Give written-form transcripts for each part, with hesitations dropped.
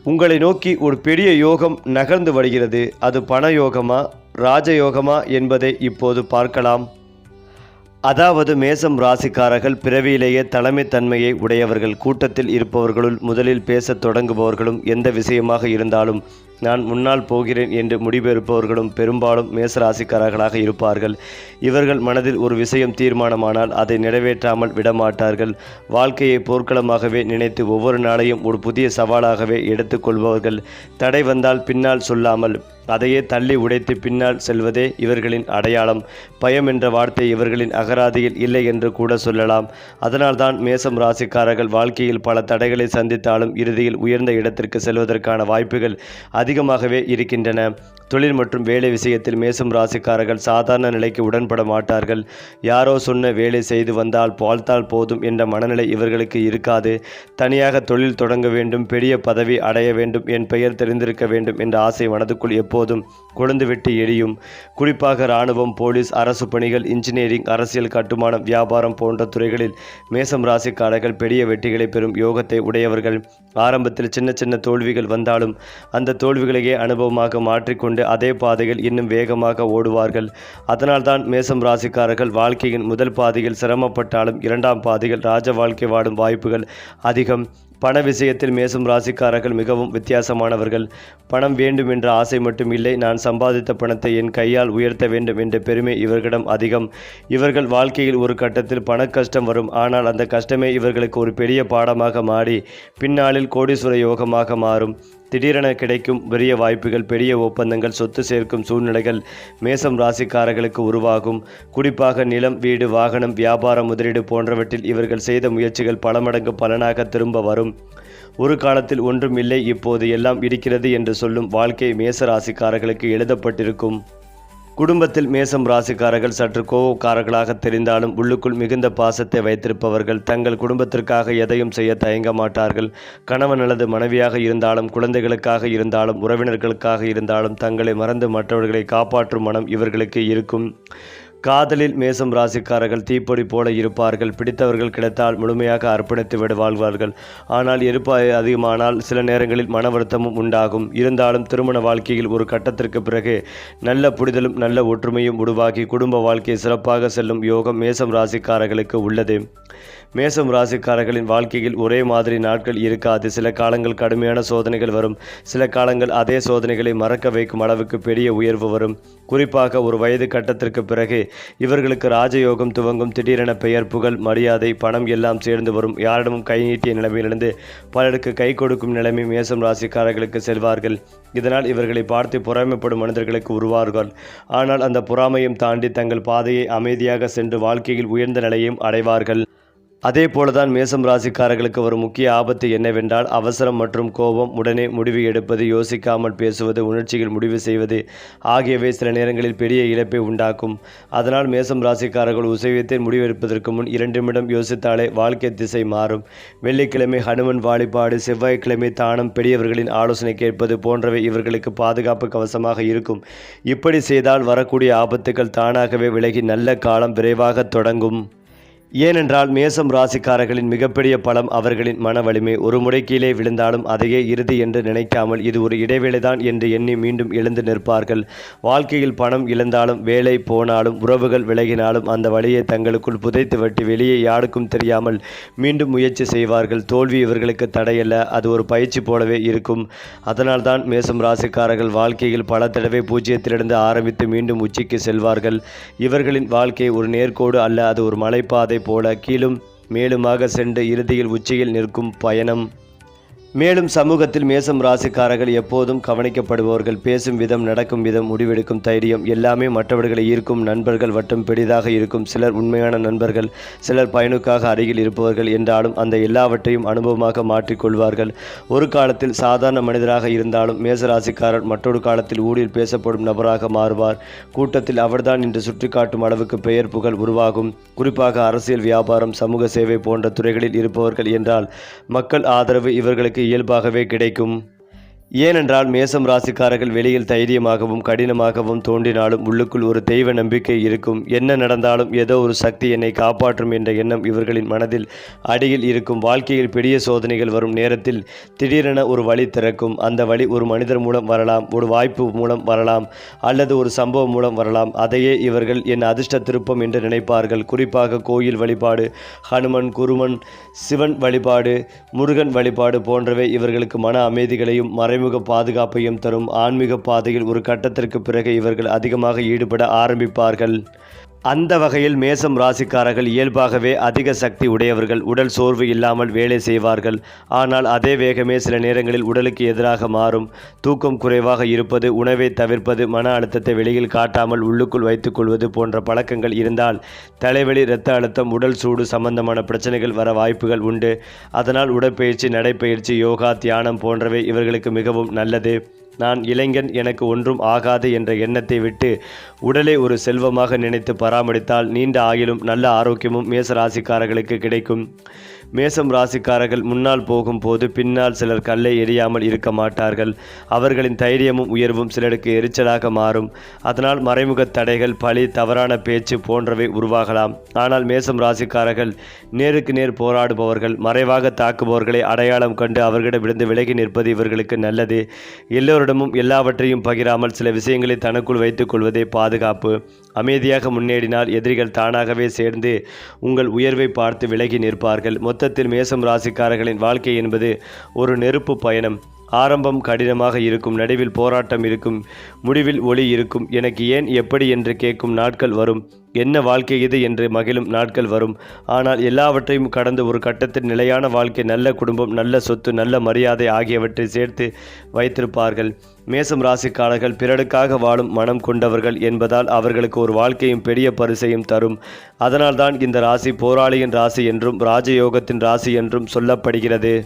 உங்களை நோக்கி ஒரு பெரிய யோகம் நகர்ந்து வருகிறது. அது பண யோகமா, ராஜயோகமா என்பதை இப்போது பார்க்கலாம். அதாவது மேசம் ராசிக்காரர்கள் பிறவியிலேயே தலைமைத்தன்மையை உடையவர்கள். கூட்டத்தில் இருப்பவர்களுள் முதலில் பேசத் தொடங்குபவர்களும், எந்த விஷயமாக இருந்தாலும் நான் முன்னால் போகிறேன் என்று முடிவெடுப்பவர்களும் பெரும்பாலும் மேசராசிக்காரர்களாக இருப்பார்கள். இவர்கள் மனதில் ஒரு விஷயம் தீர்மானமானால் அதை நிறைவேற்றாமல் விடமாட்டார்கள். வாழ்க்கையை போர்க்களமாகவே நினைத்து ஒவ்வொரு நாளையும் ஒரு புதிய சவாலாகவே எடுத்துக்கொள்பவர்கள். தடை வந்தால் பின்னால் சொல்லாமல் அதையே தள்ளி உடைத்து பின்னால் செல்வதே இவர்களின் அடையாளம். பயம் என்ற வார்த்தை இவர்களின் அகராதியில் இல்லை என்று கூட சொல்லலாம். அதனால்தான் மேசம் ராசிக்காரர்கள் வாழ்க்கையில் பல தடைகளை சந்தித்தாலும் இறுதியில் உயர்ந்த இடத்திற்கு செல்வதற்கான வாய்ப்புகள் அதிகமாகவே இருக்கின்றன. தொழில் மற்றும் வேலை விஷயத்தில் மேசம் ராசிக்காரர்கள் சாதாரண நிலைக்கு உடன்பட மாட்டார்கள். யாரோ சொன்ன வேலை செய்து வந்தால் வாழ்த்தால் போதும் என்ற மனநிலை இவர்களுக்கு இருக்காது. தனியாக தொழில் தொடங்க வேண்டும், பெரிய பதவி அடைய வேண்டும், என் பெயர் தெரிந்திருக்க வேண்டும் என்ற ஆசை மனதுக்குள் எப்போதும் கொழுந்துவிட்டு எரியும். குறிப்பாக இராணுவம், போலீஸ், அரசு பணிகள், இன்ஜினியரிங், அரசியல், கட்டுமானம், வியாபாரம் போன்ற துறைகளில் மேசம் ராசிக்காரர்கள் பெரிய வெற்றிகளை பெறும் யோகத்தை உடையவர்கள். ஆரம்பத்தில் சின்ன சின்ன தோல்விகள் வந்தாலும் அந்த தோல்விகளையே அனுபவமாக மாற்றிக்கொண்டு அதே பாதையில் இன்னும் வேகமாக ஓடுவார்கள். அதனால்தான் மேசம் ராசிக்காரர்கள் வாழ்க்கையின் முதல் பாதையில் சிரமப்பட்டாலும் இரண்டாம் பாதையில் ராஜ வாழ்க்கை வாடும் வாய்ப்புகள் அதிகம். பண விஷயத்தில் மேசம் ராசிக்காரர்கள் மிகவும் வித்தியாசமானவர்கள். பணம் வேண்டும் என்ற ஆசை மட்டும் இல்லை, நான் சம்பாதித்த பணத்தை என் கையால் உயர்த்த வேண்டும் என்ற பெருமை இவர்களிடம் அதிகம். இவர்கள் வாழ்க்கையில் ஒரு கட்டத்தில் பண கஷ்டம் வரும். ஆனால் அந்த கஷ்டமே இவர்களுக்கு ஒரு பெரிய பாடமாக மாறி பின்னாளில் கோடீஸ்வர யோகமாக மாறும். திடீரென கிடைக்கும் பெரிய வாய்ப்புகள், பெரிய ஒப்பந்தங்கள், சொத்து சேர்க்கும் சூழ்நிலைகள் மேசம் ராசிக்காரர்களுக்கு உருவாகும். குறிப்பாக நிலம், வீடு, வாகனம், வியாபாரம், முதலீடு போன்றவற்றில் இவர்கள் செய்த முயற்சிகள் பல மடங்கு பலனாக திரும்ப வரும். ஒரு காலத்தில் ஒன்றும் இல்லை, இப்போது எல்லாம் இருக்கிறது என்று சொல்லும் வாழ்க்கை மேச ராசிக்காரர்களுக்கு எழுதப்பட்டிருக்கும். குடும்பத்தில் மேசம் ராசிக்காரர்கள் சற்று கோபக்காரர்களாக தெரிந்தாலும் உள்ளுக்குள் மிகுந்த பாசத்தை வைத்திருப்பவர்கள். தங்கள் குடும்பத்திற்காக எதையும் செய்ய தயங்க மாட்டார்கள். கணவன் அல்லது மனைவியாக இருந்தாலும், குழந்தைகளுக்காக இருந்தாலும், உறவினர்களுக்காக இருந்தாலும் தங்களை மறந்து மற்றவர்களை காப்பாற்றும் மனம் இவர்களுக்கு இருக்கும். காதலில் மேசம் ராசிக்காரர்கள் தீப்பொறி போல இருப்பார்கள். பிடித்தவர்கள் கிடைத்தால் முழுமையாக அர்ப்பணித்து விட வாழ்வார்கள். ஆனால் எதிர்ப்பு அதிகமானால் சில நேரங்களில் மன வருத்தமும் உண்டாகும். இருந்தாலும் திருமண வாழ்க்கையில் ஒரு கட்டத்திற்கு பிறகு நல்ல புரிதலும் நல்ல ஒற்றுமையும் உருவாகி குடும்ப வாழ்க்கை சிறப்பாக செல்லும் யோகம் மேசம் ராசிக்காரர்களுக்கு உள்ளது. மேசம் ராசிக்காரர்களின் வாழ்க்கையில் ஒரே மாதிரி நாட்கள் இருக்காது. சில காலங்கள் கடுமையான சோதனைகள் வரும். சில காலங்கள் அதே சோதனைகளை மறக்க வைக்கும் அளவுக்கு பெரிய உயர்வு வரும். குறிப்பாக ஒரு வயது கட்டத்திற்கு பிறகு இவர்களுக்கு ராஜயோகம் துவங்கும். திடீரென பெயர், புகழ், மரியாதை, பணம் எல்லாம் சேர்ந்து வரும். யாரிடமும் கை நீட்டிய நிலைமையிலிருந்து பலருக்கு கை கொடுக்கும் நிலைமை மேசம் ராசிக்காரர்களுக்கு செல்வார்கள். இதனால் இவர்களை பார்த்து பொறாமைப்படும் மனிதர்களுக்கு உருவார்கள். ஆனால் அந்த பொறாமையும் தாண்டி தங்கள் பாதையை அமைதியாக சென்று வாழ்க்கையில் உயர்ந்த நிலையையும் அடைவார்கள். அதே போலதான் மேசம் ராசிக்காரர்களுக்கு ஒரு முக்கிய ஆபத்து என்னவென்றால் அவசரம் மற்றும் கோபம். உடனே முடிவு எடுப்பது, யோசிக்காமல் பேசுவது, உணர்ச்சிகள் முடிவு செய்வது ஆகியவை சில நேரங்களில் பெரிய இழப்பை உண்டாக்கும். அதனால் மேசம் ராசிக்காரர்கள் விஷயத்தை முடிவெடுப்பதற்கு முன் 2 நிமிடம் யோசித்தாலே வாழ்க்கை திசை மாறும். வெள்ளிக்கிழமை ஹனுமன் வழிபாடு, செவ்வாய்க்கிழமை தானம், பெரியவர்களின் ஆலோசனை கேட்பது போன்றவை இவர்களுக்கு பாதுகாப்பு கவசமாக இருக்கும். இப்படி செய்தால் வரக்கூடிய ஆபத்துக்கள் தானாகவே விலகி நல்ல காலம் விரைவாக தொடங்கும். ஏனென்றால் மேசம் ராசிக்காரர்களின் மிகப்பெரிய பலம் அவர்களின் மன வலிமை. ஒரு முறை கீழே விழுந்தாலும் அதையே இறுதி என்று நினைக்காமல் இது ஒரு இடைவேளைதான் என்று எண்ணி மீண்டும் எழுந்து நிற்பார்கள். வாழ்க்கையில் பணம் இழந்தாலும், வேலை போனாலும், உறவுகள் விலகினாலும் அந்த வழியை தங்களுக்குள் புதைத்து வட்டி வெளியே யாருக்கும் தெரியாமல் மீண்டும் முயற்சி செய்வார்கள். தோல்வி இவர்களுக்கு தடையல்ல, அது ஒரு பயிற்சி போலவே இருக்கும். அதனால்தான் மேசம் ராசிக்காரர்கள் வாழ்க்கையில் பல தடவை பூஜ்ஜியத்திலிருந்து ஆரம்பித்து மீண்டும் உச்சிக்கு செல்வார்கள். இவர்களின் வாழ்க்கை ஒரு நேர்கோடு அல்ல, அது ஒரு மலைப்பாதை போல கீழும் மேலுமாக சென்று இறுதியில் உச்சியில் நிற்கும் பயணம். மேலும் சமூகத்தில் மேசம் ராசிக்காரர்கள் எப்போதும் கவனிக்கப்படுபவர்கள். பேசும் விதம், நடக்கும் விதம், முடிவெடுக்கும் தைரியம் எல்லாமே மற்றவர்களை ஈர்க்கும். நண்பர்கள் வட்டம் பெரிதாக இருக்கும். சிலர் உண்மையான நண்பர்கள், சிலர் பயனுக்காக அருகில் இருப்பவர்கள். என்றாலும் அந்த எல்லாவற்றையும் அனுபவமாக மாற்றிக்கொள்வார்கள். ஒரு காலத்தில் சாதாரண மனிதராக இருந்தாலும் மேசராசிக்காரர் மற்றொரு காலத்தில் ஊரில் பேசப்படும் நபராக மாறுவார். கூட்டத்தில் அவர்தான் என்று சுற்றி காட்டும் அளவுக்கு பெயர், புகழ் உருவாகும். குறிப்பாக அரசியல், வியாபாரம், சமூக சேவை போன்ற துறைகளில் இருப்பவர்கள் என்றால் மக்கள் ஆதரவு இவர்களுக்கு இயல்பாகவே கிடைக்கும். ஏனென்றால் மேசம் ராசிக்காரர்கள் வெளியில் தைரியமாகவும் கடினமாகவும் தோன்றினாலும் உள்ளுக்குள் ஒரு தெய்வ நம்பிக்கை இருக்கும். என்ன நடந்தாலும் ஏதோ ஒரு சக்தி என்னை காப்பாற்றும் என்ற எண்ணம் இவர்களின் மனதில் அடியில் இருக்கும். வாழ்க்கையில் பெரிய சோதனைகள் வரும் நேரத்தில் திடீரென ஒரு வழி திறக்கும். அந்த வழி ஒரு மனிதர் மூலம் வரலாம், ஒரு வாய்ப்பு மூலம் வரலாம், அல்லது ஒரு சம்பவம் மூலம் வரலாம். அதையே இவர்கள் என் அதிர்ஷ்ட திருப்பம் என்று நினைப்பார்கள். குறிப்பாக கோயில் வழிபாடு, ஹனுமன், குருமன், சிவன் வழிபாடு, முருகன் வழிபாடு போன்றவை இவர்களுக்கு மன அமைதிகளையும் மறைமுக பாதுகாப்பையும் தரும். ஆன்மீக பாதையில் ஒரு கட்டத்திற்கு பிறகு இவர்கள் அதிகமாக ஈடுபட ஆரம்பிப்பார்கள். அந்த வகையில் மேசம் ராசிக்காரர்கள் இயல்பாகவே அதிக சக்தி உடையவர்கள். உடல் சோர்வு இல்லாமல் வேலை செய்வார்கள். ஆனால் அதே வேகமே சில நேரங்களில் உடலுக்கு எதிராக மாறும். தூக்கம் குறைவாக இருப்பது, உணவை தவிர்ப்பது, மன அழுத்தத்தை வெளியில் காட்டாமல் உள்ளுக்குள் வைத்துக் கொள்வது போன்ற பழக்கங்கள் இருந்தால் தலைவலி, இரத்த அழுத்தம், உடல் சூடு சம்பந்தமான பிரச்சனைகள் வர வாய்ப்புகள் உண்டு. அதனால் உடற்பயிற்சி, நடைப்பயிற்சி, யோகா, தியானம் போன்றவை இவர்களுக்கு மிகவும் நல்லது. நான் இளைஞன், எனக்கு ஒன்றும் ஆகாது என்ற எண்ணத்தை விட்டு உடலை ஒரு செல்வமாக நினைத்து பராமரித்தால் நீண்ட ஆயுளும் நல்ல ஆரோக்கியமும் மேச ராசிக்காரர்களுக்கு கிடைக்கும். மேசம் ராசிக்காரர்கள் முன்னால் போகும்போது பின்னால் சிலர் கல்லை எரியாமல் இருக்க மாட்டார்கள். அவர்களின் தைரியமும் உயர்வும் சிலருக்கு எரிச்சலாக மாறும். அதனால் மறைமுக தடைகள், பழி, தவறான பேச்சு போன்றவை உருவாகலாம். ஆனால் மேசம் ராசிக்காரர்கள் நேருக்கு நேர் போராடுபவர்கள். மறைவாக தாக்குபவர்களை அடையாளம் கண்டு அவர்களிடமிருந்து விலகி நிற்பது இவர்களுக்கு நல்லது. எல்லோரிடமும் எல்லாவற்றையும் பகிராமல் சில விஷயங்களை தனக்குள் வைத்துக் கொள்வதே பாதுகாப்பு. அமைதியாக முன்னேறினால் எதிரிகள் தானாகவே சேர்ந்து உங்கள் உயர்வை பார்த்து விலகி நிற்பார்கள். மொத்தத்தில் மேசம் ராசிக்காரர்களின் வாழ்க்கை என்பது ஒரு நெருப்பு பயணம். ஆரம்பம் கடினமாக இருக்கும், நடுவில் போராட்டம் இருக்கும், முடிவில் ஒளி இருக்கும். எனக்கு ஏன், எப்படி என்று கேட்கும் நாட்கள் வரும். என்ன வாழ்க்கை இது என்று மகிழும் நாட்கள் வரும். ஆனால் எல்லாவற்றையும் கடந்து ஒரு கட்டத்தில் நிலையான வாழ்க்கை, நல்ல குடும்பம், நல்ல சொத்து, நல்ல மரியாதை ஆகியவற்றை சேர்த்து வைத்திருப்பார்கள். மேசம் ராசிக்காரர்கள் பிறருக்காக வாழும் மனம் கொண்டவர்கள் என்பதால் அவர்களுக்கு ஒரு வாழ்க்கையும் பெரிய பரிசையும் தரும். அதனால்தான் இந்த ராசி போராளியின் ராசி என்றும் ராஜயோகத்தின் ராசி என்றும் சொல்லப்படுகிறது.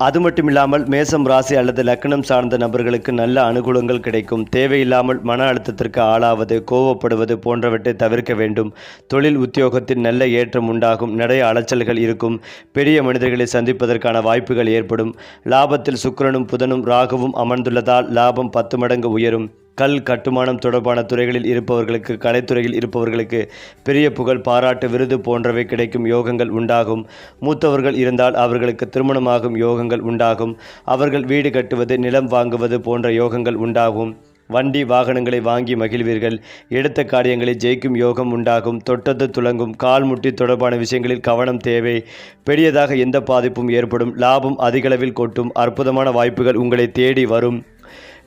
அது மட்டுமில்லாமல் மேசம் ராசி அல்லது லக்னம் சார்ந்த நபர்களுக்கு நல்ல அனுகூலங்கள் கிடைக்கும். தேவையில்லாமல் மன அழுத்தத்திற்கு ஆளாவது, கோவப்படுவது போன்றவற்றை தவிர்க்க வேண்டும். தொழில் உத்தியோகத்தில் நல்ல ஏற்றம் உண்டாகும். நிறைய அலைச்சல்கள் இருக்கும். பெரிய மனிதர்களை சந்திப்பதற்கான வாய்ப்புகள் ஏற்படும். லாபத்தில் சுக்கிரனும் புதனும் ராகுவும் அமர்ந்துள்ளதால் லாபம் 10 மடங்கு உயரும். கல், கட்டுமானம் தொடர்பான துறைகளில் இருப்பவர்களுக்கு, கலைத்துறையில் இருப்பவர்களுக்கு பெரிய புகழ், பாராட்டு, விருது போன்றவை கிடைக்கும் யோகங்கள் உண்டாகும். மூத்தவர்கள் இருந்தால் அவர்களுக்கு திருமணமாகும் யோகங்கள் உண்டாகும். அவர்கள் வீடு கட்டுவது, நிலம் வாங்குவது போன்ற யோகங்கள் உண்டாகும். வண்டி வாகனங்களை வாங்கி மகிழ்வீர்கள். எடுத்த காரியங்களை ஜெயிக்கும் யோகம் உண்டாகும். தொட்டது துலங்கும். கால் முட்டி தொடர்பான விஷயங்களில் கவனம் தேவை. பெரியதாக எந்த பாதிப்பும் ஏற்படும். லாபம் அதிகளவில் கொட்டும். அற்புதமான வாய்ப்புகள் உங்களை தேடி வரும்.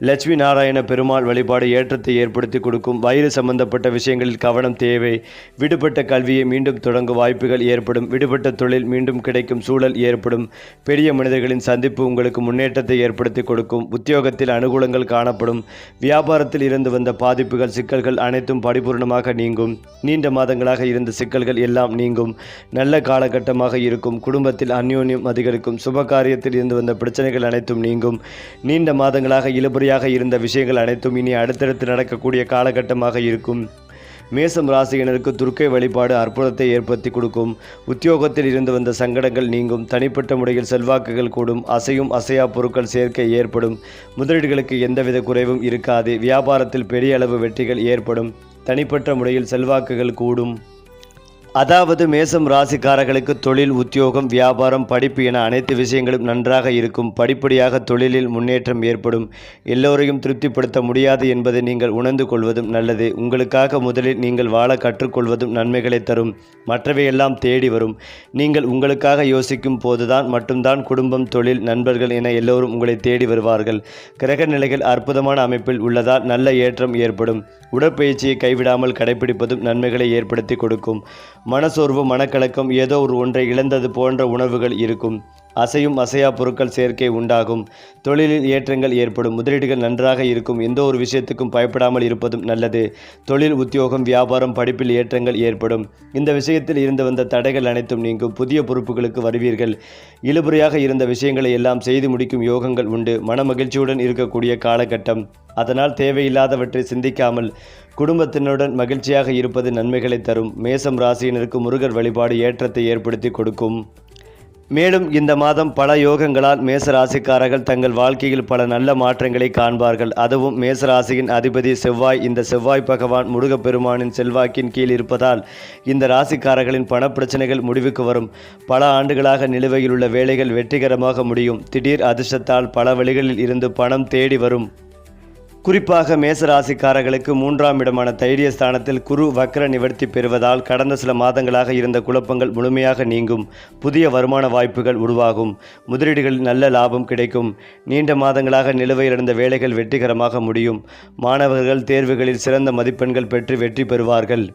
லட்சுமி நாராயண பெருமாள் வழிபாடு ஏற்றத்தை ஏற்படுத்தி கொடுக்கும். வயிறு சம்பந்தப்பட்ட விஷயங்களில் கவனம் தேவை. விடுபட்ட கல்வியை மீண்டும் தொடங்கும் வாய்ப்புகள் ஏற்படும். விடுபட்ட தொழில் மீண்டும் கிடைக்கும் சூழல் ஏற்படும். பெரிய மனிதர்களின் சந்திப்பு உங்களுக்கு முன்னேற்றத்தை ஏற்படுத்தி கொடுக்கும். உத்தியோகத்தில் அனுகூலங்கள் காணப்படும். வியாபாரத்தில் இருந்து வந்த பாதிப்புகள், சிக்கல்கள் அனைத்தும் பரிபூர்ணமாக நீங்கும். நீண்ட மாதங்களாக இருந்த சிக்கல்கள் எல்லாம் நீங்கும். நல்ல காலகட்டமாக இருக்கும். குடும்பத்தில் அந்யோன்யம் அதிகரிக்கும். சுபகாரியத்தில் இருந்து வந்த பிரச்சனைகள் அனைத்தும் நீங்கும். நீண்ட மாதங்களாக இழுபறி இருந்த விஷயங்கள் அனைத்தும் இனி அடுத்தடுத்து நடக்கக்கூடிய காலகட்டமாக இருக்கும். மேசம் ராசியினருக்கு துர்க்கை வழிபாடு அற்புதத்தை ஏற்படுத்தி கொடுக்கும். உத்தியோகத்தில் இருந்து வந்த சங்கடங்கள் நீங்கும். தனிப்பட்ட முறையில் செல்வாக்குகள் கூடும். அசையும் அசையா பொருட்கள் சேர்க்கை ஏற்படும். முதலீடுகளுக்கு எந்தவித குறைவும் இருக்காது. வியாபாரத்தில் பெரிய அளவு வெற்றிகள் ஏற்படும். தனிப்பட்ட முறையில் செல்வாக்குகள் கூடும். அதாவது மேசம் ராசிக்காரர்களுக்கு தொழில், உத்தியோகம், வியாபாரம், படிப்பு என அனைத்து விஷயங்களும் நன்றாக இருக்கும். படிப்படியாக தொழிலில் முன்னேற்றம் ஏற்படும். எல்லோரையும் திருப்திப்படுத்த முடியாது என்பதை நீங்கள் உணர்ந்து கொள்வதும் நல்லது. உங்களுக்காக முதலில் நீங்கள் வாழ கற்றுக்கொள்வதும் நன்மைகளை தரும். மற்றவையெல்லாம் தேடி வரும். நீங்கள் உங்களுக்காக யோசிக்கும் போதுதான் மட்டும்தான் குடும்பம், தொழில், நண்பர்கள் என எல்லோரும் உங்களை தேடி வருவார்கள். கிரக நிலைகள் அற்புதமான அமைப்பில் உள்ளதால் நல்ல ஏற்றம் ஏற்படும். உடற்பயிற்சியை கைவிடாமல் கடைபிடிப்பதும் நன்மைகளை ஏற்படுத்தி கொடுக்கும். மனசோர்வு, மனக்கலக்கம், ஏதோ ஒரு ஒன்றை இழந்தது போன்ற உணர்வுகள் இருக்கும். அசையும் அசையா பொருட்கள் சேர்க்கை உண்டாகும். தொழிலில் ஏற்றங்கள் ஏற்படும். முதலீடுகள் நன்றாக இருக்கும். எந்த ஒரு விஷயத்துக்கும் பயப்படாமல் இருப்பதும் நல்லது. தொழில், உத்தியோகம், வியாபாரம், படிப்பில் ஏற்றங்கள் ஏற்படும். இந்த விஷயத்தில் இருந்து வந்த தடைகள் அனைத்தும் நீங்கும். புதிய பொறுப்புகளுக்கு வருவீர்கள். இழுபறியாக இருந்த விஷயங்களை எல்லாம் செய்து முடிக்கும் யோகங்கள் உண்டு. மன மகிழ்ச்சியுடன் இருக்கக்கூடிய காலகட்டம். அதனால் தேவையில்லாதவற்றை சிந்திக்காமல் குடும்பத்தினருடன் மகிழ்ச்சியாக இருப்பது நன்மைகளை தரும். மேசம் ராசியினருக்கு முருகர் வழிபாடு ஏற்றத்தை ஏற்படுத்தி கொடுக்கும். மேலும் இந்த மாதம் பல யோகங்களால் மேசராசிக்காரர்கள் தங்கள் வாழ்க்கையில் பல நல்ல மாற்றங்களை காண்பார்கள். அதுவும் மேசராசியின் அதிபதி செவ்வாய். இந்த செவ்வாய் பகவான் முருகப்பெருமானின் செல்வாக்கின் கீழ் இருப்பதால் இந்த ராசிக்காரர்களின் பணப்பிரச்சனைகள் முடிவுக்கு வரும். பல ஆண்டுகளாக நிலுவையில் உள்ள வேலைகள் வெற்றிகரமாக முடியும். திடீர் அதிர்ஷ்டத்தால் பல வழிகளில் இருந்து பணம் தேடி வரும். குறிப்பாக மேசராசிக்காரர்களுக்கு 3ஆம் இடமான தைரியஸ்தானத்தில் குரு வக்ர நிவர்த்தி பெறுவதால் கடந்த சில மாதங்களாக இருந்த குழப்பங்கள் முழுமையாக நீங்கும். புதிய வருமான வாய்ப்புகள் உருவாகும். முதலீடுகளில் நல்ல லாபம் கிடைக்கும். நீண்ட மாதங்களாக நிலுவையில் இருந்த வேலைகள் வெற்றிகரமாக முடியும். மாணவர்கள் தேர்வுகளில் சிறந்த மதிப்பெண்கள் பெற்று வெற்றி பெறுவார்கள்.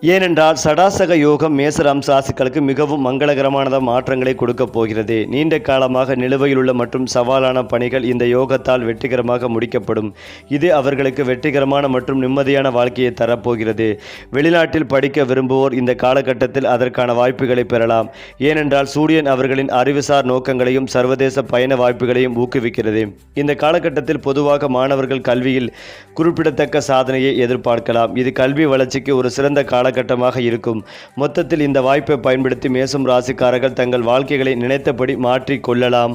ஏனென்றால் சடாசக யோகம் மேசராசி ராசிகளுக்கு மிகவும் மங்களகரமான மாற்றங்களை கொடுக்கப் போகிறது. நீண்ட காலமாக நிலுவையில் உள்ள மற்றும் சவாலான பணிகள் இந்த யோகத்தால் வெற்றிகரமாக முடிக்கப்படும். இது அவர்களுக்கு வெற்றிகரமான மற்றும் நிம்மதியான வாழ்க்கையை தரப்போகிறது. வெளிநாட்டில் படிக்க விரும்புவோர் இந்த காலகட்டத்தில் அதற்கான வாய்ப்புகளை பெறலாம். ஏனென்றால் சூரியன் அவர்களின் அறிவுசார் நோக்கங்களையும் சர்வதேச பயண வாய்ப்புகளையும் ஊக்குவிக்கிறது. இந்த காலகட்டத்தில் பொதுவாக மாணவர்கள் கல்வியில் குறிப்பிடத்தக்க சாதனையை எதிர்பார்க்கலாம். இது கல்வி வளர்ச்சிக்கு ஒரு சிறந்த காலகட்டமாக இருக்கும். மொத்தத்தில் இந்த வாய்ப்பை பயன்படுத்தி மேசம் ராசிக்காரர்கள் தங்கள் வாழ்க்கைகளை நினைத்தபடி மாற்றிக் கொள்ளலாம்.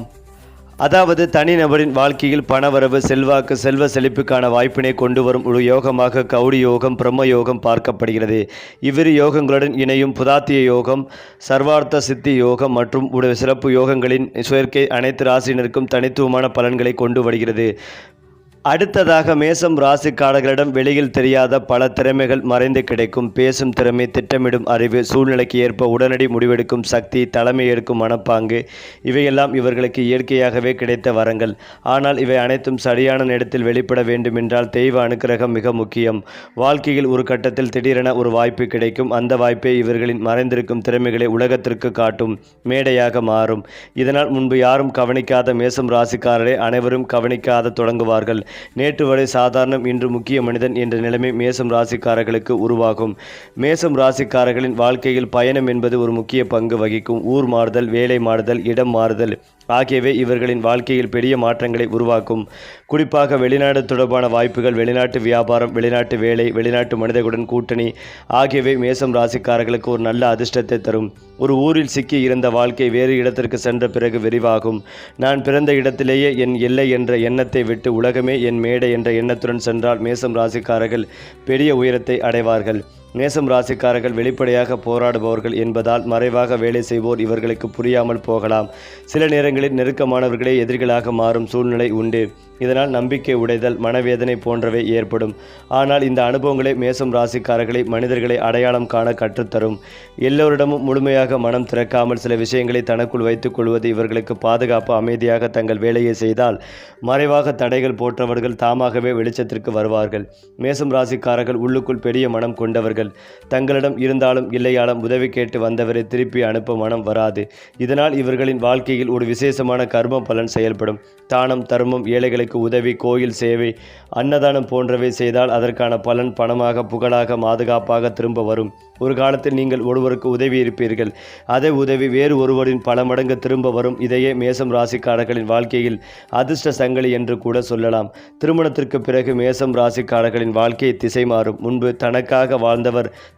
அதாவது தனிநபரின் வாழ்க்கையில் பணவரவு, செல்வாக்கு, செல்வ செழிப்புக்கான வாய்ப்பினை கொண்டு வரும் ஒரு யோகமாக கௌரி யோகம், பிரம்ம யோகம் பார்க்கப்படுகிறது. இவ்விரு யோகங்களுடன் இணையும் புதாத்திய யோகம், சர்வார்த்த சித்தி யோகம் மற்றும் உடைய சிறப்பு யோகங்களின் சுயற்கை அனைத்து ராசியினருக்கும் தனித்துவமான பலன்களை கொண்டு வருகிறது. அடுத்ததாக மேசம் ராசிக்காரர்களிடம் வெளியில் தெரியாத பல திறமைகள் மறைந்து கிடைக்கும். பேசும் திறமை, திட்டமிடும் அறிவு, சூழ்நிலைக்கு ஏற்ப உடனடி முடிவெடுக்கும் சக்தி, தலைமை எடுக்கும் மனப்பாங்கு இவையெல்லாம் இவர்களுக்கு இயற்கையாகவே கிடைத்த வரங்கள். ஆனால் இவை அனைத்தும் சரியான நேரத்தில் வெளிப்பட வேண்டுமென்றால் தெய்வ அனுக்கிரகம் மிக முக்கியம். வாழ்க்கையில் ஒரு கட்டத்தில் திடீரென ஒரு வாய்ப்பு கிடைக்கும். அந்த வாய்ப்பை இவர்களின் மறைந்திருக்கும் திறமைகளை உலகத்திற்கு காட்டும் மேடையாக மாறும். இதனால் முன்பு யாரும் கவனிக்காத மேசம் ராசிக்காரரை அனைவரும் கவனிக்காத தொடங்குவார்கள். நேற்று வரை சாதாரணம், இன்று முக்கிய மனிதன் என்ற நிலைமை மேசம் ராசிக்காரர்களுக்கு உருவாகும். மேசம் ராசிக்காரர்களின் வாழ்க்கையில் பயணம் என்பது ஒரு முக்கிய பங்கு வகிக்கும். ஊர் மாறுதல், வேலை மாறுதல், இடம் மாறுதல் ஆகியவை இவர்களின் வாழ்க்கையில் பெரிய மாற்றங்களை உருவாக்கும். குறிப்பாக வெளிநாடு தொடர்பான வாய்ப்புகள், வெளிநாட்டு வியாபாரம், வெளிநாட்டு வேலை, வெளிநாட்டு மனிதர்களுடன் கூட்டணி ஆகியவை மேசம் ராசிக்காரர்களுக்கு ஒரு நல்ல அதிர்ஷ்டத்தை தரும். ஒரு ஊரில் சிக்கி இருந்த வாழ்க்கை வேறு இடத்திற்கு சென்ற பிறகு விரிவாகும். நான் பிறந்த இடத்திலேயே என் எல்லை என்ற எண்ணத்தை விட்டு உலகமே என் மேடை என்ற எண்ணத்துடன் சென்றால் மேசம் ராசிக்காரர்கள் பெரிய உயரத்தை அடைவார்கள். மேசம் ராசிக்காரர்கள் வெளிப்படையாக போராடுபவர்கள் என்பதால் மறைவாக வேலை செய்வோர் இவர்களுக்கு புரியாமல் போகலாம். சில நேரங்களில் நெருக்கமானவர்களே எதிரிகளாக மாறும் சூழ்நிலை உண்டு. இதனால் நம்பிக்கை உடைதல், மனவேதனை போன்றவை ஏற்படும். ஆனால் இந்த அனுபவங்களே மேசம் ராசிக்காரர்களை மனிதர்களை அடையாளம் காண கற்றுத்தரும். எல்லோரிடமும் முழுமையாக மனம் திறக்காமல் சில விஷயங்களை தனக்குள் வைத்துக் கொள்வது இவர்களுக்கு பாதுகாப்பு. அமைதியாக தங்கள் வேலையை செய்தால் மறைவாக தடைகள் போன்றவர்கள் தாமாகவே வெளிச்சத்திற்கு வருவார்கள். மேசம் ராசிக்காரர்கள் உள்ளுக்குள் பெரிய மனம் கொண்டவர்கள். தங்களிடம் இருந்தாலும் இல்லையாலும் உதவி கேட்டு வந்தவரை திருப்பி அனுப்ப மனம் வராது. இதனால் இவர்களின் வாழ்க்கையில் ஒரு விசேஷமான கர்ம பலன் செயல்படும். தானம், தர்மம், ஏழைகளுக்கு உதவி, கோயில் சேவை, அன்னதானம் போன்றவை செய்தால் அதற்கான பலன் பணமாக, புகழாக, பாதுகாப்பாக திரும்ப வரும். ஒரு காலத்தில் நீங்கள் ஒருவருக்கு உதவி இருப்பீர்கள். அதே உதவி வேறு ஒருவரின் பல மடங்கு திரும்ப வரும். இதையே மேசம் ராசிக்காரர்களின் வாழ்க்கையில் அதிர்ஷ்ட சங்கிலி என்று கூட சொல்லலாம். திருமணத்திற்கு பிறகு மேசம் ராசிக்காரர்களின் வாழ்க்கை திசை மாறும். முன்பு தனக்காக வாழ்ந்தவர்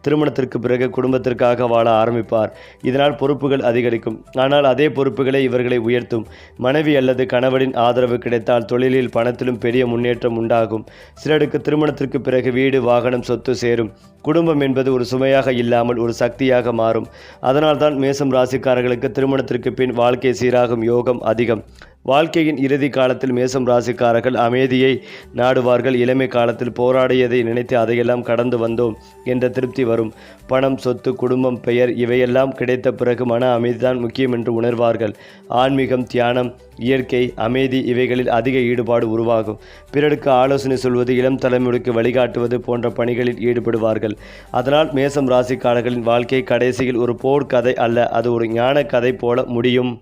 திருமணத்திற்கு பிறகு குடும்பத்திற்காக வாழ ஆரம்பிப்பார். இதனால் பொறுப்புகள் அதிகரிக்கும். ஆனால் அதே பொறுப்புகளை இவர்களை உயர்த்தும். மனைவி அல்லது கணவனின் ஆதரவு கிடைத்தால் தொழிலில், பணத்திலும் பெரிய முன்னேற்றம் உண்டாகும். சிலருக்கு திருமணத்திற்கு பிறகு வீடு, வாகனம், சொத்து சேரும். குடும்பம் என்பது ஒரு சுமையாக இல்லாமல் ஒரு சக்தியாக மாறும். அதனால்தான் மேசம் ராசிக்காரர்களுக்கு திருமணத்திற்கு பின் வாழ்க்கை சீராகும் யோகம் அதிகம். வாழ்க்கையின் இறுதி காலத்தில் மேசம் ராசிக்காரர்கள் அமைதியை நாடுவார்கள். இளமை காலத்தில் போராடியதை நினைத்து அதையெல்லாம் கடந்து வந்தோம் என்ற திருப்தி வரும். பணம், சொத்து, குடும்பம், பெயர் இவையெல்லாம் கிடைத்த பிறகு மன அமைதிதான் முக்கியம் என்று உணர்வார்கள். ஆன்மீகம், தியானம், இயற்கை, அமைதி இவைகளில் அதிக ஈடுபாடு உருவாகும். பிறருக்கு ஆலோசனை சொல்வது, இளம் தலைமுறைக்கு வழிகாட்டுவது போன்ற பணிகளில் ஈடுபடுவார்கள். அதனால் மேசம் ராசிக்காரர்களின் வாழ்க்கை கடைசியில் ஒரு போர் கதை அல்ல, அது ஒரு ஞான கதை போல முடியும்.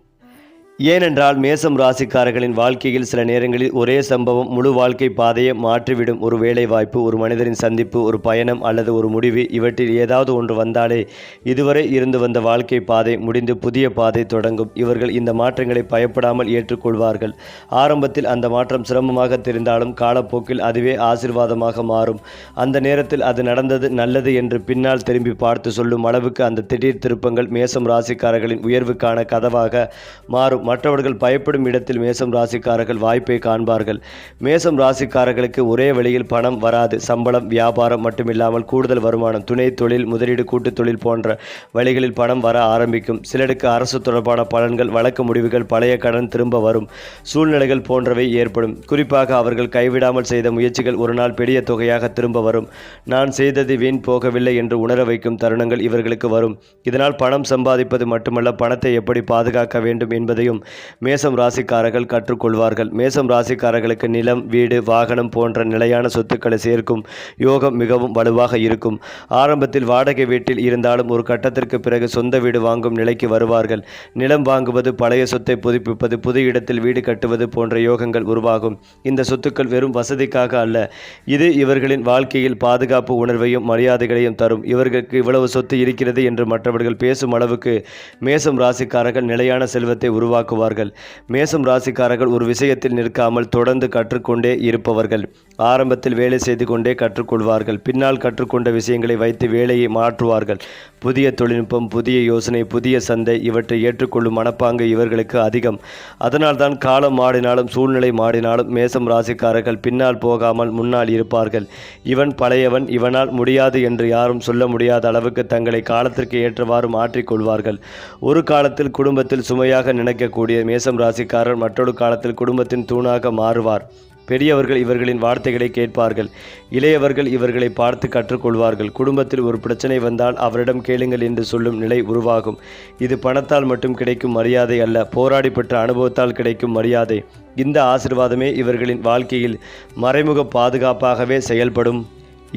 ஏனென்றால் மேசம் ராசிக்காரர்களின் வாழ்க்கையில் சில நேரங்களில் ஒரே சம்பவம் முழு வாழ்க்கை பாதையை மாற்றிவிடும். ஒரு வேலை வாய்ப்பு, ஒரு மனிதரின் சந்திப்பு, ஒரு பயணம் அல்லது ஒரு முடிவு, இவற்றில் ஏதாவது ஒன்று வந்தாலே இதுவரை இருந்து வந்த வாழ்க்கை பாதை முடிந்து புதிய பாதை தொடங்கும். இவர்கள் இந்த மாற்றங்களை பயப்படாமல் ஏற்றுக்கொள்வார்கள். ஆரம்பத்தில் அந்த மாற்றம் சிரமமாக தெரிந்தாலும் காலப்போக்கில் அதுவே ஆசீர்வாதமாக மாறும். அந்த நேரத்தில் அது நடந்தது நல்லது என்று பின்னால் திரும்பி பார்த்து சொல்லும் அளவுக்கு அந்த திடீர் திருப்பங்கள் மேசம் ராசிக்காரர்களின் உயர்வுக்கான கதவாக மாறும். மற்றவர்கள் பயப்படும் இடத்தில் மேசம் ராசிக்காரர்கள் வாய்ப்பை காண்பார்கள். மேசம் ராசிக்காரர்களுக்கு ஒரே வழியில் பணம் வராது. சம்பளம், வியாபாரம் மட்டுமில்லாமல் கூடுதல் வருமானம், துணை தொழில், முதலீடு, கூட்டுத் தொழில் போன்ற வழிகளில் பணம் வர ஆரம்பிக்கும். சிலருக்கு அரசு தொடர்பான பலன்கள், வழக்கு முடிவுகள், பழைய கடன் திரும்ப வரும் சூழ்நிலைகள் போன்றவை ஏற்படும். குறிப்பாக அவர்கள் கைவிடாமல் செய்த முயற்சிகள் ஒரு நாள் பெரிய தொகையாக திரும்ப வரும். நான் செய்தது வீண் போகவில்லை என்று உணர வைக்கும் தருணங்கள் இவர்களுக்கு வரும். இதனால் பணம் சம்பாதிப்பது மட்டுமல்ல, பணத்தை எப்படி பாதுகாக்க வேண்டும் என்பதையும் மேசம் ராசிக்காரர்கள் கற்றுக்கொள்வார்கள். மேசம் ராசிக்காரர்களுக்கு நிலம், வீடு, வாகனம் போன்ற நிலையான சொத்துக்களை சேர்க்கும் யோகம் மிகவும் வலுவாக இருக்கும். ஆரம்பத்தில் வாடகை வீட்டில் இருந்தாலும் ஒரு கட்டத்திற்கு பிறகு சொந்த வீடு வாங்கும் நிலைக்கு வருவார்கள். நிலம் வாங்குவது, பழைய சொத்தை புதுப்பிப்பது, புது இடத்தில் வீடு கட்டுவது போன்ற யோகங்கள் உருவாகும். இந்த சொத்துக்கள் வெறும் வசதிக்காக அல்ல, இது இவர்களின் வாழ்க்கையில் பாதுகாப்பு உணர்வையும் மரியாதைகளையும் தரும். இவர்களுக்கு இவ்வளவு சொத்து இருக்கிறது என்று மற்றவர்கள் பேசும் அளவுக்கு மேசம் ராசிக்காரர்கள் நிலையான செல்வத்தை உருவாக்குவார்கள். மேசம் ராசிக்காரர்கள் ஒரு விஷயத்தில் நிற்காமல் தொடர்ந்து கற்றுக்கொண்டே இருப்பவர்கள். ஆரம்பத்தில் வேலை செய்து கொண்டே கற்றுக்கொள்வார்கள். பின்னால் கற்றுக்கொண்ட விஷயங்களை வைத்து வேலையை மாற்றுவார்கள். புதிய தொழில்நுட்பம், புதிய யோசனை, புதிய சந்தை, இவற்றை ஏற்றுக்கொள்ளும் மனப்பாங்கு இவர்களுக்கு அதிகம். அதனால்தான் காலம் மாறினாலும் சூழ்நிலை மாறினாலும் மேசம் ராசிக்காரர்கள் பின்னால் போகாமல் முன்னால் இருப்பார்கள். இவன் பழையவன், இவனால் முடியாது என்று யாரும் சொல்ல முடியாத அளவுக்கு தங்களை காலத்திற்கு ஏற்றவாறு மாற்றிக்கொள்வார்கள். ஒரு காலத்தில் குடும்பத்தில் சுமையாக நினைக்கக்கூடிய மேசம் ராசிக்காரர் மற்றொரு காலத்தில் குடும்பத்தின் தூணாக மாறுவார். பெரியவர்கள் இவர்களின் வார்த்தைகளை கேட்பார்கள். இளையவர்கள் இவர்களை பார்த்து கற்றுக்கொள்வார்கள். குடும்பத்தில் ஒரு பிரச்சனை வந்தால் அவரிடம் கேளுங்கள் என்று சொல்லும் நிலை உருவாகும். இது பணத்தால் மட்டும் கிடைக்கும் மரியாதை அல்ல, போராடி பெற்ற அனுபவத்தால் கிடைக்கும் மரியாதை. இந்த ஆசீர்வாதமே இவர்களின் வாழ்க்கையில் மறைமுக பாதுகாப்பாகவே செயல்படும்.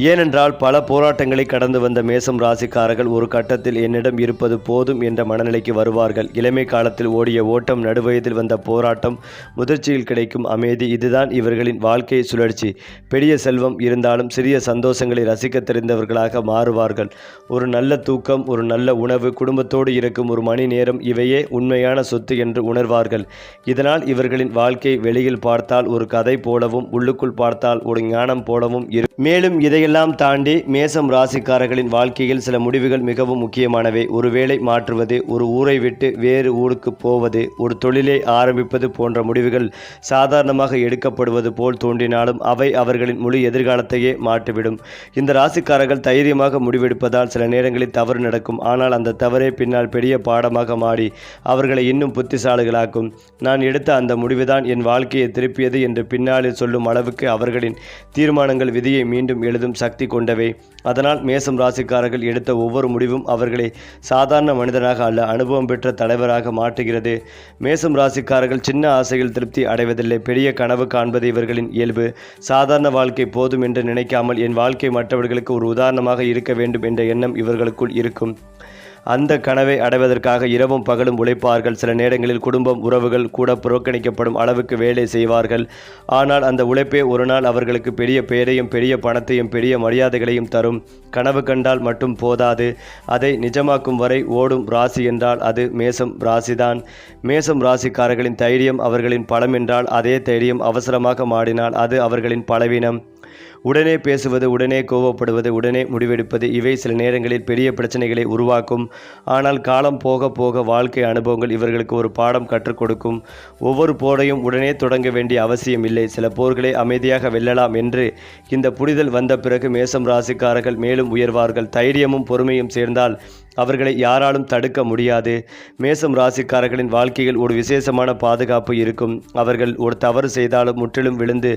ஏனென்றால் பல போராட்டங்களை கடந்து வந்த மேசம் ராசிக்காரர்கள் ஒரு கட்டத்தில் என்னிடம் இருப்பது போதும் என்ற மனநிலைக்கு வருவார்கள். இளமை காலத்தில் ஓடிய ஓட்டம், நடுவயதில் வந்த போராட்டம், முதிர்ச்சியில் கிடைக்கும் அமைதி, இதுதான் இவர்களின் வாழ்க்கை சுழற்சி. பெரிய செல்வம் இருந்தாலும் சிறிய சந்தோஷங்களை ரசிக்க தெரிந்தவர்களாக மாறுவார்கள். ஒரு நல்ல தூக்கம், ஒரு நல்ல உணவு, குடும்பத்தோடு இருக்கும் ஒரு மணி நேரம், இவையே உண்மையான சொத்து என்று உணர்வார்கள். இதனால் இவர்களின் வாழ்க்கை வெளியில் பார்த்தால் ஒரு கதை போலவும், உள்ளுக்குள் பார்த்தால் ஒரு ஞானம் போலவும் இருக்கும். மேலும் இதையெல்லாம் தாண்டி மேசம் ராசிக்காரர்களின் வாழ்க்கையில் சில முடிவுகள் மிகவும் முக்கியமானவை. ஒரு வேலை மாற்றுவது, ஒரு ஊரை விட்டு வேறு ஊருக்கு போவது, ஒரு தொழிலை ஆரம்பிப்பது போன்ற முடிவுகள் சாதாரணமாக எடுக்கப்படுவது போல் தோன்றினாலும் அவை அவர்களின் முழு எதிர்காலத்தையே மாற்றிவிடும். இந்த ராசிக்காரர்கள் தைரியமாக முடிவெடுப்பதால் சில நேரங்களில் தவறு நடக்கும். ஆனால் அந்த தவறே பின்னால் பெரிய பாடமாக மாறி அவர்களை இன்னும் புத்திசாலிகளாக்கும். நான் எடுத்த அந்த முடிவுதான் என் வாழ்க்கையை திருப்பியது என்று பின்னாளில் சொல்லும் அளவுக்கு அவர்களின் தீர்மானங்கள் விதியை மீண்டும் எழுதும் சக்தி கொண்டவை. அதனால் மேசம் ராசிக்காரர்கள் எடுத்த ஒவ்வொரு முடிவும் அவர்களை சாதாரண மனிதனாக அல்ல, அனுபவம் பெற்ற தலைவராக மாற்றுகிறது. மேசம் ராசிக்காரர்கள் சின்ன ஆசையில் திருப்தி அடைவதில்லை. பெரிய கனவு காண்பது இவர்களின் இயல்பு. சாதாரண வாழ்க்கை போதும் என்று நினைக்காமல் என் வாழ்க்கை மற்றவர்களுக்கு ஒரு உதாரணமாக இருக்க வேண்டும் என்ற எண்ணம் இவர்களுக்குள் இருக்கும். அந்த கனவை அடைவதற்காக இரவும் பகலும் உழைப்பார்கள். சில நேரங்களில் குடும்பம், உறவுகள் கூட புறக்கணிக்கப்படும் அளவுக்கு வேலை செய்வார்கள். ஆனால் அந்த உழைப்பே ஒரு நாள் அவர்களுக்கு பெரிய பெயரையும் பெரிய பணத்தையும் பெரிய மரியாதைகளையும் தரும். கனவு கண்டால் மட்டும் போதாது, அதை நிஜமாக்கும் வரை ஓடும் ராசி என்றால் அது மேசம் ராசிதான். மேசம் ராசிக்காரர்களின் தைரியம் அவர்களின் பலம் என்றால் அதே தைரியம் அவசரமாக மாறினால் அது அவர்களின் பலவீனம். உடனே பேசுவது, உடனே கோபப்படுவது, உடனே முடிவெடுப்பது, இவை சில நேரங்களில் பெரிய பிரச்சனைகளை உருவாக்கும். ஆனால் காலம் போக போக வாழ்க்கை அனுபவங்கள் இவர்களுக்கு ஒரு பாடம் கற்றுக் கொடுக்கும். ஒவ்வொரு போரையும் உடனே தொடங்க வேண்டிய அவசியம் இல்லை. சில போர்களை அமைதியாக வெல்லலாம் என்று இந்த புரிதல் வந்த பிறகு மேசம் ராசிக்காரர்கள் மேலும் உயர்வார்கள். தைரியமும் பொறுமையும் சேர்ந்தால் அவர்களை யாராலும் தடுக்க முடியாது. மேசம் ராசிக்காரர்களின் வாழ்க்கையில் ஒரு விசேஷமான பாதுகாப்பு இருக்கும். அவர்கள் ஒரு தவறு செய்தாலும் முற்றிலும் விழுந்து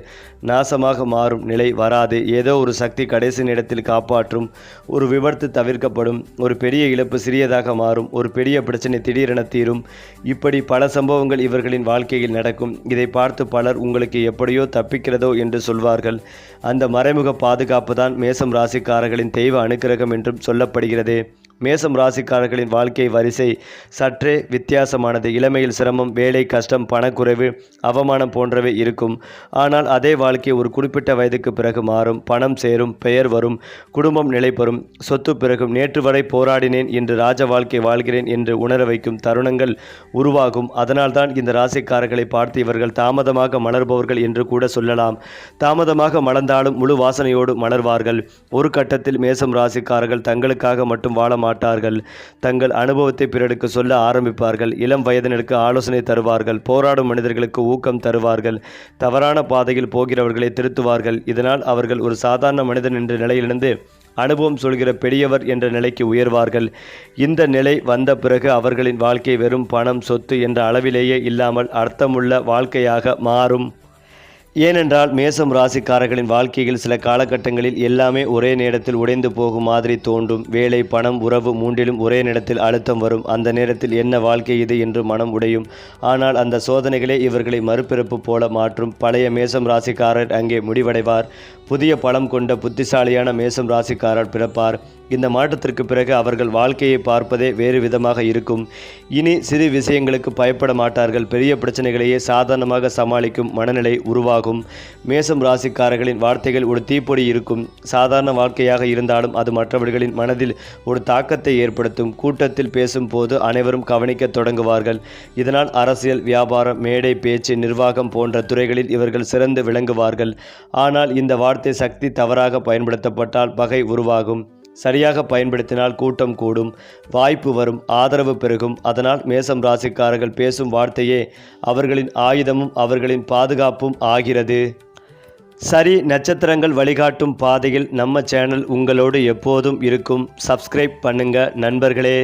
நாசமாக மாறும் நிலை வராது. ஏதோ ஒரு சக்தி கடைசி நேரத்தில் காப்பாற்றும். ஒரு விபத்து தவிர்க்கப்படும். ஒரு பெரிய இழப்பு சிறியதாக மாறும். ஒரு பெரிய பிரச்சனை திடீரென தீரும். இப்படி பல சம்பவங்கள் இவர்களின் வாழ்க்கையில் நடக்கும். இதை பார்த்து பலர் உங்களுக்கு எப்படியோ தப்பிக்கிறதோ என்று சொல்வார்கள். அந்த மறைமுக பாதுகாப்பு தான் மேசம் ராசிக்காரர்களின் தெய்வ அனுக்கிரகம் என்றும் சொல்லப்படுகிறது. மேசம் ராசிக்காரர்களின் வாழ்க்கை வரிசை சற்றே வித்தியாசமானது. இளமையில் சிரமம், வேலை கஷ்டம், பணக்குறைவு, அவமானம் போன்றவை இருக்கும். ஆனால் அதே வாழ்க்கை ஒரு குறிப்பிட்ட வயதுக்கு பிறகு மாறும். பணம் சேரும், பெயர் வரும், குடும்பம் நிலை பெறும், சொத்து பிறகும். நேற்று வரை போராடினேன், இன்று ராஜ வாழ்க்கை வாழ்கிறேன் என்று உணர வைக்கும் தருணங்கள் உருவாகும். அதனால்தான் இந்த ராசிக்காரர்களை பார்த்து இவர்கள் தாமதமாக மலர்பவர்கள் என்று கூட சொல்லலாம். தாமதமாக மலர்ந்தாலும் முழு வாசனையோடு மலர்வார்கள். ஒரு கட்டத்தில் மேசம் ராசிக்காரர்கள் தங்களுக்காக மட்டும் வாழ மாட்டார்கள். தங்கள் அனுபவத்தை பிறருக்கு சொல்ல ஆரம்பிப்பார்கள். இளம் வயதினருக்கு ஆலோசனை தருவார்கள். போராடும் மனிதர்களுக்கு ஊக்கம் தருவார்கள். தவறான பாதையில் போகிறவர்களை திருத்துவார்கள். இதனால் அவர்கள் ஒரு சாதாரண மனிதன் என்ற நிலையிலிருந்து அனுபவம் சொல்கிற பெரியவர் என்ற நிலைக்கு உயர்வார்கள். இந்த நிலை வந்த பிறகு அவர்களின் வாழ்க்கை வெறும் பணம், சொத்து என்ற அளவிலேயே இல்லாமல் அர்த்தமுள்ள வாழ்க்கையாக மாறும். ஏனென்றால் மேசம் ராசிக்காரர்களின் வாழ்க்கையில் சில காலகட்டங்களில் எல்லாமே ஒரே நேரத்தில் உடைந்து போகும் மாதிரி தோன்றும். வேலை, பணம், உறவு மூன்றிலும் ஒரே நேரத்தில் அழுத்தம் வரும். அந்த நேரத்தில் என்ன வாழ்க்கை இது என்று மனம் உடையும். ஆனால் அந்த சோதனைகளே இவர்களை மறுபிறப்பு போல மாற்றும். பழைய மேசம் ராசிக்காரர் அங்கே முடிவடைவார். புதிய பலம் கொண்ட புத்திசாலியான மேசம் ராசிக்காரர் பிறப்பார். இந்த மாற்றத்திற்கு பிறகு அவர்கள் வாழ்க்கையை பார்ப்பதே வேறு விதமாக இருக்கும். இனி சிறு விஷயங்களுக்கு பயப்பட மாட்டார்கள். பெரிய பிரச்சனைகளையே சாதாரணமாக சமாளிக்கும் மனநிலை உருவாகும். மேசம் ராசிக்காரர்களின் வார்த்தைகள் ஒரு தீப்பொறி இருக்கும். சாதாரண வாழ்க்கையாக இருந்தாலும் அது மற்றவர்களின் மனதில் ஒரு தாக்கத்தை ஏற்படுத்தும். கூட்டத்தில் பேசும்போது அனைவரும் கவனிக்க தொடங்குவார்கள். இதனால் அரசியல், வியாபாரம், மேடை பேச்சு, நிர்வாகம் போன்ற துறைகளில் இவர்கள் சிறந்து விளங்குவார்கள். ஆனால் இந்த வார்த்தை சக்தி தவறாக பயன்படுத்தப்பட்டால் பகை உருவாகும். சரியாக பயன்படுத்தினால் கூட்டம் கூடும், வாய்ப்பு வரும், ஆதரவு பெருகும். அதனால் மேசம் ராசிக்காரர்கள் பேசும் வார்த்தையே அவர்களின் ஆயுதமும் அவர்களின் பாதுகாப்பும் ஆகிறது. சரி, நட்சத்திரங்கள் வழிகாட்டும் பாதையில் நம்ம சேனல் உங்களோடு எப்போதும் இருக்கும். சப்ஸ்கிரைப் பண்ணுங்க நண்பர்களே.